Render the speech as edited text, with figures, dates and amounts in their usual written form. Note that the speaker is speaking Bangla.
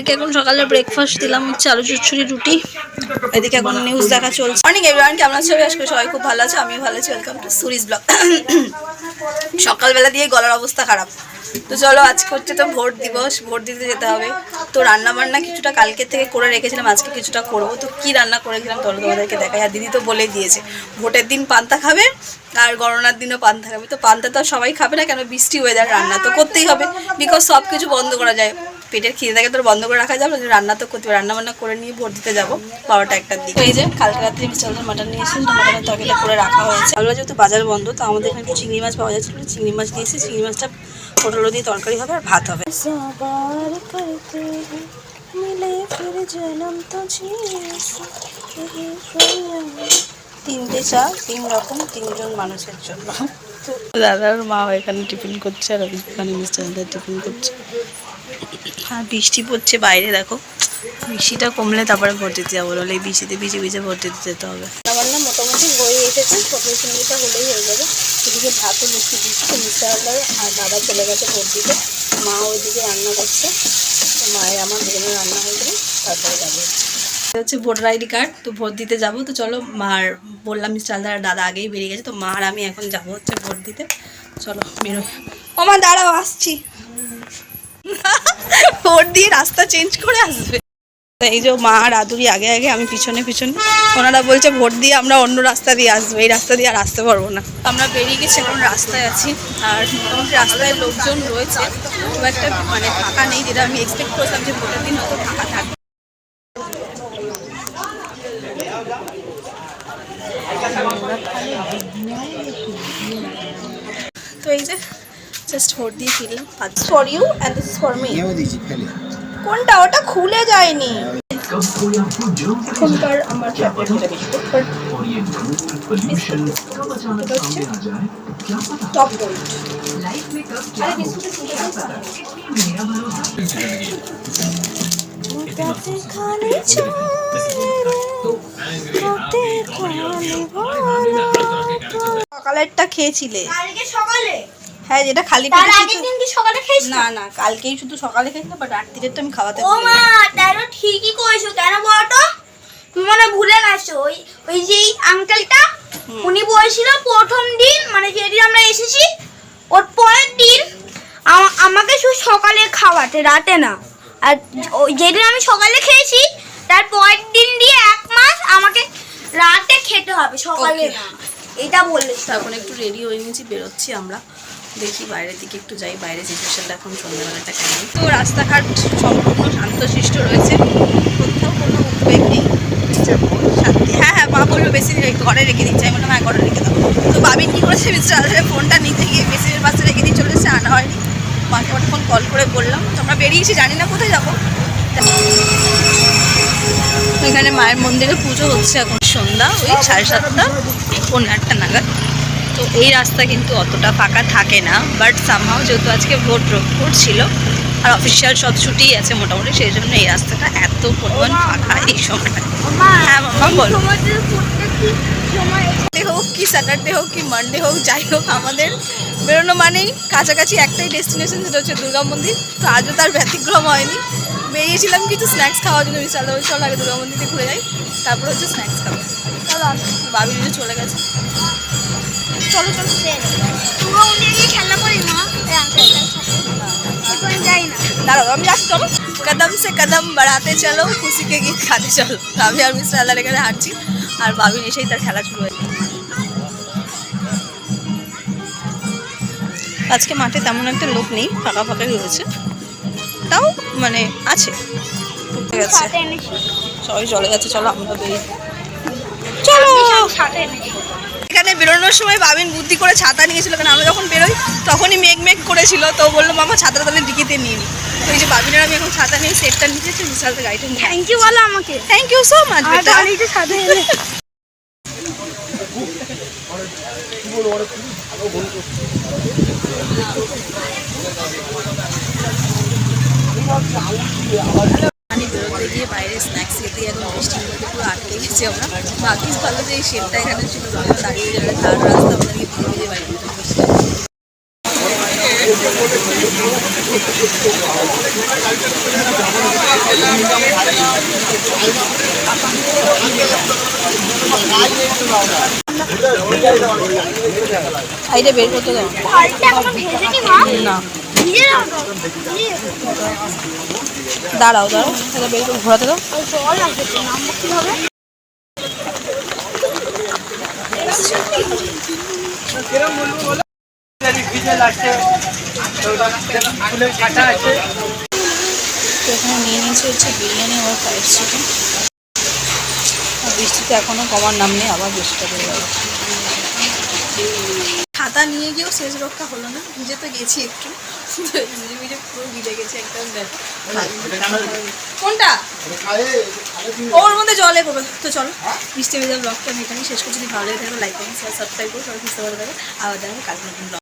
এখন সকালে ব্রেকফাস্ট দিলাম হচ্ছে আলু চচ্চড়ি রুটি। এদিকে এখন নিউজ দেখা চলছে। মর্নিং এভরিওয়ান, কেমন আছো? আজকে সবাই খুব ভালো আছে, আমিও ভালো আছি। ওয়েলকাম টু সুরিজ ব্লগ। সকালবেলা দিয়ে গলার অবস্থা খারাপ। তো চলো, আজকে হচ্ছে তো ভোট দিবস, ভোট দিতে যেতে হবে। তো রান্না বান্না কিছুটা কালকে থেকে করে রেখেছিলাম, আজকে কিছুটা করবো। তো কি রান্না করেছিলাম চলো তোমাদেরকে দেখাই। আর দিদি তো বলে দিয়েছে ভোটের দিন পান্তা খাবে আর গণনার দিনও পান্তা খাবে। তো পান্তা তো সবাই খাবে না, কেন বৃষ্টি ওয়েদার, রান্না তো করতেই হবে। বিকজ সব কিছু বন্ধ করা যায়, পেটের খিদে থাকে তো বন্ধ করে রাখা যাবে, রান্না তো করতে হবে। রান্না বান্না করে নিয়ে ভোট দিতে যাবো 12টা 1টার দিকে। এই যে কালকে রাত্রে বিশালদের মাটন নিয়েছিলাম, তো মাটনের তরকারিটা করে রাখা হয়েছে। আমরা যেহেতু বাজার বন্ধ, তো আমাদের এখানে একটু চিংড়ি মাছ পাওয়া যাচ্ছিল, চিংড়ি মাছ নিয়েছি। চিংড়ি মাছটা পটল দিয়ে তরকারি হবে আর ভাত হবে। তিনটে চা, 3 রকম, 3 জন মানুষের জন্য। দাদার মা এখানে টিফিন করছে আর ওখানে মিস্টারদের টিফিন করছে। আর বৃষ্টি পড়ছে বাইরে, দেখো। বৃষ্টিটা কমলে তারপরে ভোট দিতে যাবো, বলে এই বৃষ্টিতে ভিজে ভিজে ভোট দিতে যেতে হবে। রান্না মোটামুটি হয়ে এসেছে, পটল চিংড়িটা হলেই হয়ে যাবে। এদিকে ভাতও বসিয়ে দিচ্ছে মিস্টারদার, আর দাদা চলে গেছে ভোট দিতে। মা ওইদিকে রান্না করছে, তো মায়ের আমার দুজনের রান্না হয়ে গেলে তারপরে যাবো। হচ্ছে ভোটার আইডি কার্ড, তো ভোট দিতে যাবো। তো চলো, মার বললাম মিস্টারদার দাদা আগেই বেরিয়ে গেছে, তো মা আর আমি এখন যাবো হচ্ছে ভোট দিতে। চলো বেরোই। ও মা দাঁড়াও, আসছি। ভোট দিয়ে রাস্তা চেঞ্জ করে আসবে। এই যে মা আর আদুরি আগে আগে, আমি পিছনে পিছনে। ওনারা বলছে ভোট দিয়ে আমরা অন্য রাস্তা দিয়ে আসবো, এই রাস্তা দিয়ে আর আসতে পারবো না। আমরা বেরিয়ে গেছি, এখন রাস্তায় আছি। আর মোটামুটি রাস্তায় লোকজন রয়েছে, খুব একটা মানে ফাঁকা নেই, যেটা আমি এক্সপেক্ট করছিলাম যে ভোটের দিন হয়তো ফাঁকা থাকবে। তো এই যে জাস্ট ভোট দিয়ে ফিরলাম। For you and this is for me. কোনটা? ওটা খুলে যায়নি। এখনকার আমার ফেভারিট বিস্কুট, টপ গোল্ড। সকালেরটা খেয়েছিলে? হ্যাঁ, যেটা খালি পেটে। আগের দিন কি সকালে খেয়েছিস? না না, কালকেই শুধু সকালে খেয়েছিলাম, বাট রাত্রিরেরটা আমি খাওয়াতে পারি। ও মা, তাইও ঠিকই কইছো। কেন বলতো? তুমি মানে ভুলে গেছো, ওই যে আঙ্কেলটা উনি বলেছিল প্রথম দিন, মানে যেদিন আমরা এসেছি ওর পরের দিন আমাকে শুধু সকালে খাওয়াতে, রাতে না। আর যেদিন আমি সকালে খেয়েছি তার পরের দিন দিয়ে 1 মাস আমাকে রাতে খেতে হবে, সকালে না। এটা বললে। এখন একটু রেডি হয়ে গেছি, বেরোচ্ছি আমরা। দেখি বাইরের দিকে একটু যাই, বাইরে সিচুয়েশনটা এখন সন্ধ্যাবেলাটা কেমন। তো রাস্তাঘাট সম্পূর্ণ শান্তশিষ্ট রয়েছে, কোথাও কোনো উদ্বেগ নেই, শান্তি। হ্যাঁ হ্যাঁ, মা বললো বেশি ঘরে রেখে দিচ্ছে, আমি বললাম হ্যাঁ ঘরে রেখে দাও। তো বাবিন কী করেছে, মিস্টার আজহারের ফোনটা নিতে গিয়ে বেশির পাশে রেখে দিয়ে চলে এসে, আনা হয়নি। মাকে অনেকক্ষণ কল করে বললাম, তো আমরা বেরিয়েছি, জানি না কোথায় যাবো। এখানে মায়ের মন্দিরে পুজো হচ্ছে, এখন সন্ধ্যা ওই 7:30 পৌনে 8টা নাগাদ। তো এই রাস্তা কিন্তু অতটা ফাঁকা থাকে না, বাট সামহাও যেহেতু আজকে ভোট ছিল আর অফিসিয়াল সব ছুটিই আছে মোটামুটি, সেই জন্য এই রাস্তাটা এত পরিমাণ ফাঁকা এই সময়টা। হ্যাঁ মামা বলো। হোক কি স্যাটারডে হোক কি মানডে হোক, যাই হোক আমাদের বেরোনো মানেই কাছাকাছি একটাই ডেস্টিনেশন, সেটা হচ্ছে দুর্গা মন্দির। তো আজও তার ব্যতিক্রম হয়নি। বেরিয়েছিলাম কিছু স্ন্যাক্স খাওয়ার জন্য, বিশাল চল আগে দুর্গা মন্দিরে ঘুরে যাই, তারপর হচ্ছে স্ন্যাক্স খাবো। চলো বাবি চলে গেছে, চলো চলো খেলা করি না। দাঁড়াও আমি যাচ্ছি, চলো। কদম সে কদম বাড়াতে চলো, খুশিকে গীত খাতে চলো। আমি আর মিস্টার আল্লাহর এখানে হাঁটছি, আর বাবির এসেই তার খেলা শুরু হয়েছে। আজকে মাঠে তেমন একটা লোক নেই, ফাঁকা ফাঁকাই রয়েছে, তাও মানে আছে। সবাই চলে গেছে, চলো আমরা বেরিয়ে। চলো। এখানে বেরোনোর সময় বাবিন বুদ্ধি করে ছাতা নিয়েছিল, কারণ আমরা যখন বেরোই তখনই মেঘ মেঘ করেছিল। তো বললো মামা ছাতাটা তাহলে ডিকিতে নিয়ে নি। তো এই যে বাবিনের আমি এখন ছাতা নিয়ে সেটটা নিয়েছি, বিশালতে গাড়িটা নিয়ে। থ্যাংক ইউ বলো আমাকে। থ্যাংক ইউ সো মাচ বেটা। ছাতা এনে আমি বেরোতে গিয়ে বাইরে স্ন্যাক্স খেতে এখন বৃষ্টির মধ্যে পুরো আটকে গেছি আমরা। ভাগ্যিস ভালো যে এই শেডটা এখানে ছিল, দাঁড়িয়ে যাবে তার রাস্তা আমাদেরকে ভিজে ভিজে বাড়ি সাইডে বের করতে দাও না, দাঁড়াও দাঁড়াও, এটা বের করে ঘোরাতে দাও। তো এখানে নিয়ে নিয়েছে হচ্ছে বিরিয়ানি আর ফ্রাইড চিকেন। বৃষ্টিতে এখনো কমার নাম নেই, আবার বৃষ্টিটা পড়ে গেল। ছাতা নিয়ে গিয়েও শেষ রক্ষা হলো না, ভিজে তো গেছি একটু, ভিজে ভিজে পুরো ভিজে গেছি একদম। কোনটা ওর মধ্যে জলে করবো তো, চলো বৃষ্টি ভেজা ব্লগটা আমি এখানে শেষ করছি। যদি ভালো লাগে থাকলে লাইক করুন, সাবস্ক্রাইব করুন, সবাই সুস্থ ভালো থাকে। আবার দেখা কালকে নতুন ব্লগ।